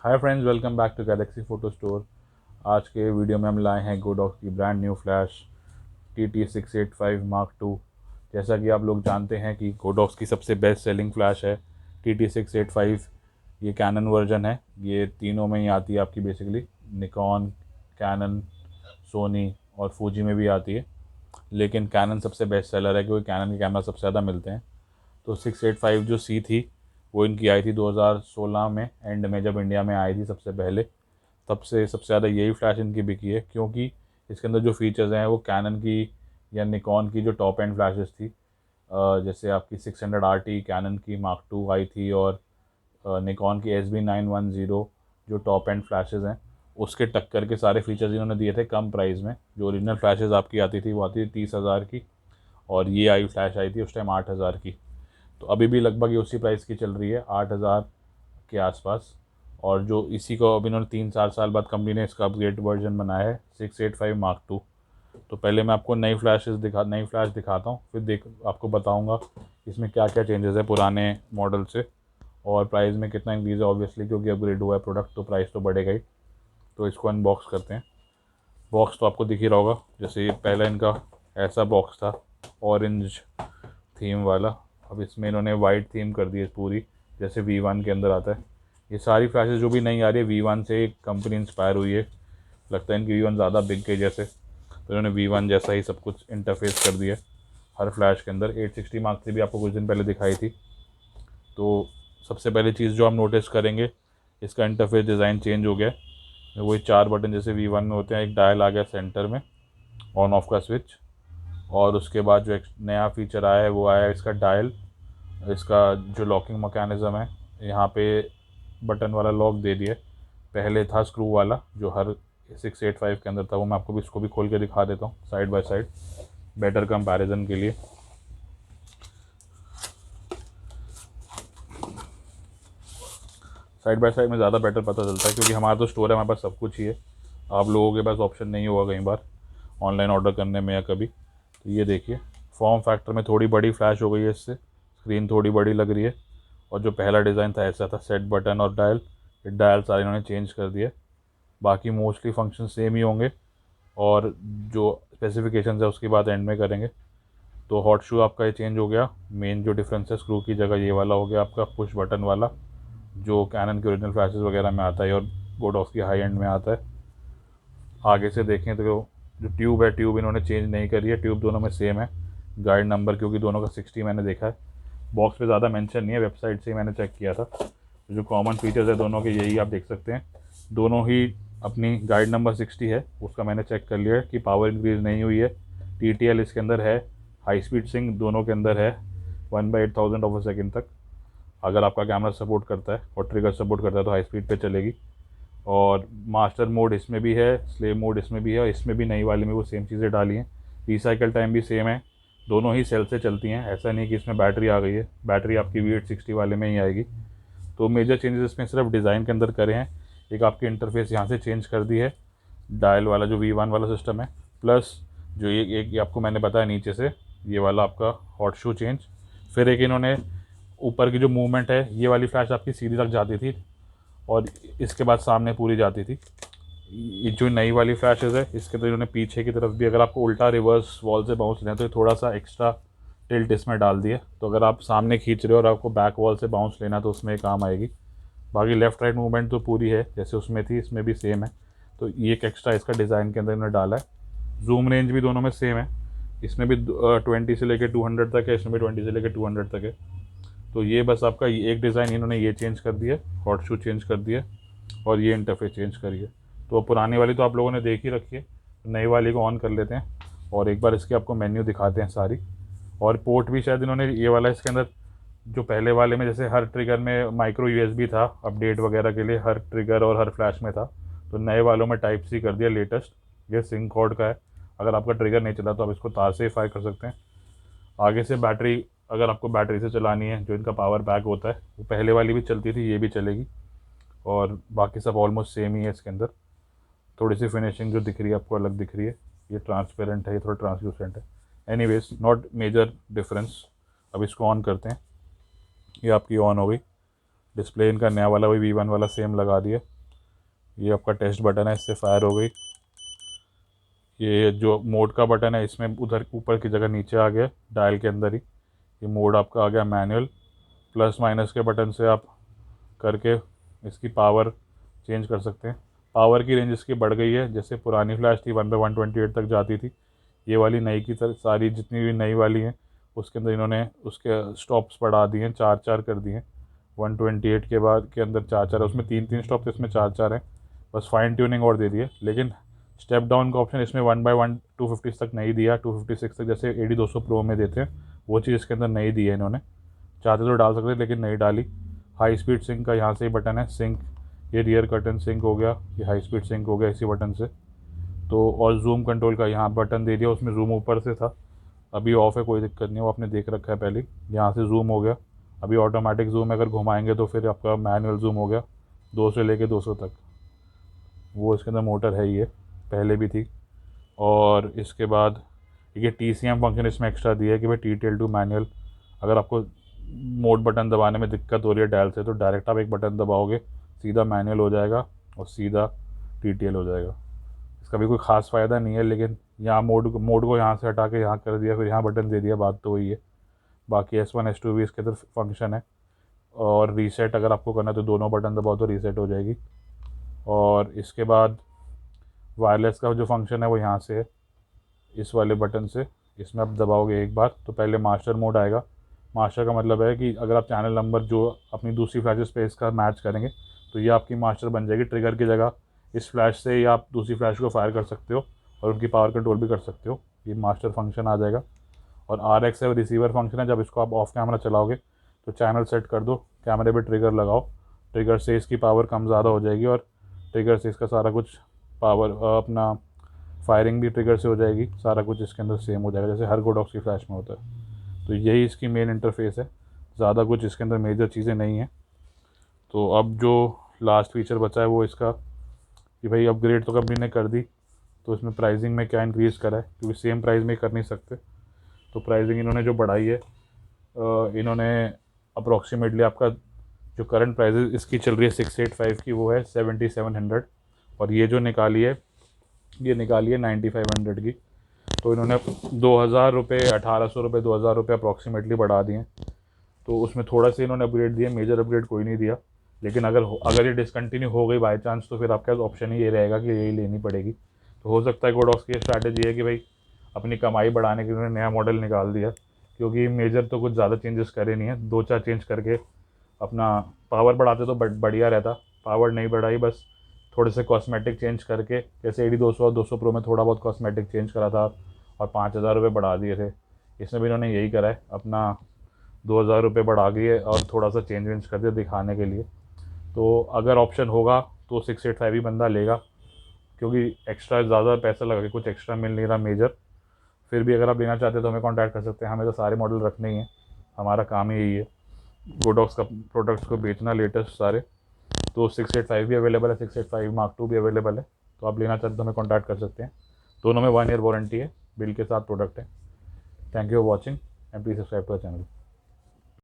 Hi friends, welcome back to Galaxy Photo Store. आज के video में हम लाए हैं गोडॉक्स की brand new flash TT685 mark two. जैसा कि आप लोग जानते हैं कि गोडॉक्स की सबसे बेस्ट सेलिंग फ्लैश है TT685। ये कैनन वर्जन है, ये तीनों में ही आती है आपकी बेसिकली। निकॉन, कैनन, सोनी और फूजी में भी आती है, लेकिन कैनन सबसे बेस्ट सेलर है क्योंकि कैनन के कैमरा सबसे ज़्यादा मिलते हैं। तो 685 जो सी थी वो इनकी आई थी 2016 में एंड में, जब इंडिया में आई थी सबसे पहले। तब से सबसे ज़्यादा यही फ्लैश इनकी बिकी है क्योंकि इसके अंदर जो फीचर्स हैं वो कैनन की या निकॉन की जो टॉप एंड फ्लैशेस थी, जैसे आपकी 600 RT कैनन की मार्क टू आई थी, और निकॉन की SB910 जो टॉप एंड फ्लैशेस हैं उसके टक्कर के सारे फीचर्स इन्होंने दिए थे कम प्राइस में। जो ओरिजिनल फ्लैशेस आपकी आती थी वो आती थी 30,000 की, और ये आई फ्लैश आई थी उस टाइम 8,000 की। तो अभी भी लगभग ये उसी प्राइस की चल रही है, 8,000 के आसपास। और जो इसी को अब इन्होंने 3-4 साल बाद कंपनी ने इसका अपग्रेड वर्जन बनाया है 685 मार्क टू। तो पहले मैं आपको नई फ्लैश दिखाता हूँ, फिर आपको बताऊँगा इसमें क्या क्या चेंजेस है पुराने मॉडल से, और प्राइस में कितना इंक्रीज़ है। ऑब्वियसली क्योंकि अपग्रेड हुआ है प्रोडक्ट तो प्राइस तो बढ़ेगा ही। तो इसको अनबॉक्स करते हैं। बॉक्स तो आपको दिख ही रहा होगा। जैसे ये पहला इनका ऐसा बॉक्स था, ऑरेंज थीम वाला। अब इसमें इन्होंने वाइट थीम कर दी है पूरी, जैसे V1 के अंदर आता है। ये सारी फ्लैशेस जो भी नहीं आ रही है V1 से कंपनी इंस्पायर हुई है। लगता है इनकी V1 ज़्यादा बिक गई जैसे, तो इन्होंने V1 जैसा ही सब कुछ इंटरफेस कर दिया है हर फ्लैश के अंदर। 860 मार्क से भी आपको कुछ दिन पहले दिखाई थी। तो सबसे पहली चीज़ जो हम नोटिस करेंगे, इसका इंटरफेस डिज़ाइन चेंज हो गया है। वही 4 बटन जैसे V1 में होते हैं, एक डायल आ गया सेंटर में, ऑन ऑफ का स्विच। और उसके बाद जो एक नया फीचर आया है वो आया है इसका डायल। इसका जो लॉकिंग मैकेनिज़्म है, यहाँ पे बटन वाला लॉक दे दिया। पहले था स्क्रू वाला जो हर 685 के अंदर था, वो मैं आपको भी इसको भी खोल के दिखा देता हूँ side by side better comparison के लिए। साइड बाय साइड में ज़्यादा बेटर पता चलता है क्योंकि हमारा तो स्टोर है, हमारे पास सब कुछ ही है। आप लोगों के पास ऑप्शन नहीं होगा कई बार ऑनलाइन ऑर्डर करने में या कभी। तो ये देखिए, फॉर्म फैक्टर में थोड़ी बड़ी फ्लैश हो गई है, इससे स्क्रीन थोड़ी बड़ी लग रही है। और जो पहला डिज़ाइन था ऐसा था, सेट बटन और डायल। ये डायल सारे इन्होंने चेंज कर दिए। बाकी मोस्टली फंक्शन सेम ही होंगे, और जो स्पेसिफिकेशन है उसकी बात एंड में करेंगे। तो हॉट शू आपका ये चेंज हो गया। मेन जो डिफरेंस है, स्क्रू की जगह ये वाला हो गया आपका पुश बटन वाला, जो कैनन के ओरिजिनल फ्लैशेस वगैरह में आता है और गोडॉक्स की हाई एंड में आता है। आगे से देखें तो जो ट्यूब है, ट्यूब इन्होंने चेंज नहीं करी है, ट्यूब दोनों में सेम है। गाइड नंबर क्योंकि दोनों का 60 मैंने देखा है, बॉक्स पे ज़्यादा मेंशन नहीं है, वेबसाइट से ही मैंने चेक किया था। तो जो कॉमन फीचर्स है दोनों के यही आप देख सकते हैं। दोनों ही अपनी गाइड नंबर 60 है, उसका मैंने चेक कर लिया है कि पावर इंक्रीज़ नहीं हुई है। TTL इसके अंदर है, हाई स्पीड सिंक दोनों के अंदर है 1/8000 ऑफ अ सेकेंड तक। अगर आपका कैमरा सपोर्ट करता है और ट्रिगर सपोर्ट करता है तो हाई स्पीड पे चलेगी। और मास्टर मोड इसमें भी है, स्लेव मोड इसमें भी है, और इसमें भी नई वाले में वो सेम चीज़ें डाली हैं। रिसाइकिल टाइम भी सेम है, दोनों ही सेल से चलती हैं। ऐसा नहीं कि इसमें बैटरी आ गई है, बैटरी आपकी V860 वाले में ही आएगी। तो मेजर चेंजेस इसमें सिर्फ डिज़ाइन के अंदर करे हैं। एक आपकी इंटरफेस यहाँ से चेंज कर दी है, डायल वाला जो V1 वाला सिस्टम है, प्लस जो एक आपको मैंने बताया नीचे से ये वाला आपका हॉट शू चेंज। फिर एक इन्होंने ऊपर की जो मूवमेंट है, ये वाली फ्लैश आपकी सीधी तक जाती थी और इसके बाद सामने पूरी जाती थी। ये जो नई वाली फ्लैशेस है इसके तो इन्होंने पीछे की तरफ भी, अगर आपको उल्टा रिवर्स वॉल से बाउंस लेना है तो ये थोड़ा सा एक्स्ट्रा टिल्ट इसमें डाल दिया। तो अगर आप सामने खींच रहे हो और आपको बैक वॉल से बाउंस लेना है तो उसमें काम आएगी। बाकी लेफ़्ट राइट मूवमेंट तो पूरी है जैसे उसमें थी, इसमें भी सेम है। तो ये एक एक्स्ट्रा इसका डिज़ाइन के अंदर इन्होंने डाला है। जूम रेंज भी दोनों में सेम है, इसमें भी 20 से लेकर 200 तक है, इसमें भी 20 से लेकर 200 तक है। तो ये बस आपका ये एक डिज़ाइन इन्होंने ये चेंज कर दिया, हॉट शू चेंज कर दिया, और ये इंटरफेस चेंज करिए। तो पुरानी वाली तो आप लोगों ने देख ही रखी है, नई वाली को ऑन कर लेते हैं और एक बार इसकी आपको मेन्यू दिखाते हैं सारी। और पोर्ट भी शायद इन्होंने ये वाला इसके अंदर, जो पहले वाले में जैसे हर ट्रिगर में माइक्रो USB था अपडेट वगैरह के लिए, हर ट्रिगर और हर फ्लैश में था, तो नए वालों में टाइप C कर दिया लेटेस्ट। ये सिंक कॉर्ड का है, अगर आपका ट्रिगर नहीं चला तो आप इसको तार से ही फायर कर सकते हैं। आगे से बैटरी, अगर आपको बैटरी से चलानी है, जो इनका पावर बैक होता है, वो पहले वाली भी चलती थी, ये भी चलेगी। और बाकी सब ऑलमोस्ट सेम ही है इसके अंदर। थोड़ी सी फिनिशिंग जो दिख रही है आपको अलग दिख रही है, ये ट्रांसपेरेंट है, ये थोड़ा ट्रांसलूसेंट है। Anyways not major difference. अब इसको ऑन करते हैं। ये आपकी ऑन हो गई। डिस्प्ले इनका नया वाला वही V1 वाला सेम लगा दिया। ये आपका टेस्ट बटन है, इससे फायर हो गई। ये जो मोड का बटन है इसमें उधर ऊपर की जगह नीचे आ गया, डायल के अंदर ही। ये मोड आपका आ गया मैनुअल। प्लस माइनस के बटन से आप करके इसकी पावर चेंज कर सकते हैं। पावर की रेंज इसकी बढ़ गई है, जैसे पुरानी फ्लैश थी 1/128 तक जाती थी, ये वाली नई की तरह सारी जितनी भी नई वाली हैं उसके अंदर इन्होंने उसके स्टॉप्स बढ़ा दिए हैं, 4 कर दिए हैं। 128 के बाद के अंदर 4 है, उसमें 3 स्टॉप थे, इसमें 4 हैं। बस फाइन ट्यूनिंग और दे दी है, लेकिन स्टेप डाउन का ऑप्शन इसमें 1/1 250 तक नहीं दिया, 256 तक जैसे AD200 प्रो में देते हैं, वो चीज़ इसके अंदर नहीं दी है इन्होंने। चाहते तो डाल सकते लेकिन नहीं डाली। हाई स्पीड सिंक का यहाँ से ही बटन है, सिंक, ये रियर कर्टन सिंक हो गया, ये हाई स्पीड सिंक हो गया इसी बटन से। तो और जूम कंट्रोल का यहाँ बटन दे दिया, उसमें जूम ऊपर से था, अभी ऑफ है, कोई दिक्कत नहीं, वो आपने देख रखा है पहले। यहाँ से जूम हो गया, अभी ऑटोमेटिक जूम अगर घुमाएंगे तो फिर आपका मैनुअल जूम हो गया 2 से लेके 200 तक। वो इसके अंदर मोटर है, ये पहले भी थी। और इसके बाद ये TCM फंक्शन इसमें एक्स्ट्रा दिया है कि भाई TTL2 मैनुअल, अगर आपको मोड बटन दबाने में दिक्कत हो रही है डायल से, तो डायरेक्ट आप एक बटन दबाओगे, सीधा मैनुअल हो जाएगा और सीधा TTL हो जाएगा। इसका भी कोई ख़ास फ़ायदा नहीं है, लेकिन यहाँ मोड को यहाँ से हटा के यहाँ कर दिया, फिर यहाँ बटन दे दिया, बात तो वही है। बाकी S1 S2 भी इसके अंदर फंक्शन है। और रीसेट अगर आपको करना है तो दोनों बटन दबाओ तो रीसेट हो जाएगी। और इसके बाद वायरलेस का जो फंक्शन है वो यहाँ से है, इस वाले बटन से। इसमें आप दबाओगे एक बार तो पहले मास्टर मोड आएगा। मास्टर का मतलब है कि अगर आप चैनल नंबर जो अपनी दूसरी फ्लैशेस पे इसका मैच करेंगे तो ये आपकी मास्टर बन जाएगी। ट्रिगर की जगह इस फ्लैश से ही आप दूसरी फ्लैश को फायर कर सकते हो और उनकी पावर कंट्रोल भी कर सकते हो, ये मास्टर फंक्शन आ जाएगा। और RX है रिसीवर फंक्शन है, जब इसको आप ऑफ कैमरा चलाओगे तो चैनल सेट कर दो, कैमरे पे ट्रिगर लगाओ, ट्रिगर से इसकी पावर कम ज़्यादा हो जाएगी और ट्रिगर से इसका सारा कुछ पावर अपना फायरिंग भी ट्रिगर से हो जाएगी, सारा कुछ इसके अंदर सेम हो जाएगा जैसे हर गोडॉक्स की फ्लैश में होता है। तो यही इसकी मेन इंटरफेस है, ज़्यादा कुछ इसके अंदर मेजर चीज़ें नहीं हैं। तो अब जो लास्ट फीचर बचा है वो इसका कि भाई अपग्रेड तो कंपनी ने कर दी, तो इसमें प्राइसिंग में क्या इंक्रीज़ करा है, क्योंकि सेम प्राइस में कर नहीं सकते। तो प्राइसिंग इन्होंने जो बढ़ाई है, इन्होंने अप्रॉक्सीमेटली आपका जो करंट प्राइस इसकी चल रही है 685 की, वो है 7700। और ये जो निकाली है, ये निकाली है 9500 की। तो इन्होंने 2000 रुपये, 1800 रुपये, 2000 रुपये अप्रॉक्सीमेटली बढ़ा दिए। तो उसमें थोड़ा सा इन्होंने अपग्रेड दिया, मेजर अपग्रेड कोई नहीं दिया। लेकिन अगर ये डिसकंटिन्यू हो गई बाई चांस, तो फिर आपके पास ऑप्शन ही ये रहेगा कि यही लेनी पड़ेगी। तो हो सकता है गोडॉक्स की स्ट्रैटेजी है कि भाई अपनी कमाई बढ़ाने के लिए उन्होंने नया मॉडल निकाल दिया, क्योंकि मेजर तो कुछ ज़्यादा चेंजेस करे नहीं है, 2-4 चेंज करके अपना पावर बढ़ाते तो बढ़िया रहता। पावर नहीं बढ़ाई, बस थोड़े से कॉस्मेटिक चेंज करके, जैसे AD200 और 200 प्रो में थोड़ा बहुत कॉस्मेटिक चेंज करा था और 5000 रुपये बढ़ा दिए थे। इसमें भी इन्होंने यही करा है, अपना 2000 रुपये बढ़ा दिए और थोड़ा सा चेंज वेंज कर दिया दिखाने के लिए। तो अगर ऑप्शन होगा तो 685 ही बंदा लेगा, क्योंकि एक्स्ट्रा ज़्यादा पैसा लगा के कुछ एक्स्ट्रा मिल नहीं रहा मेजर। फिर भी अगर आप लेना चाहते हैं तो हमें कॉन्टैक्ट कर सकते हैं, हमें तो सारे मॉडल रखने ही हैं, हमारा काम ही यही है गोडॉक्स का प्रोडक्ट्स को बेचना लेटेस्ट सारे। तो 685 भी अवेलेबल है, 685 Mark II भी अवेलेबल है। तो आप लेना चाहते तो हमें कॉन्टैक्ट कर सकते हैं। दोनों में 1 ईयर वारंटी है, बिल के साथ प्रोडक्ट है। Thank you for watching and please subscribe to our channel.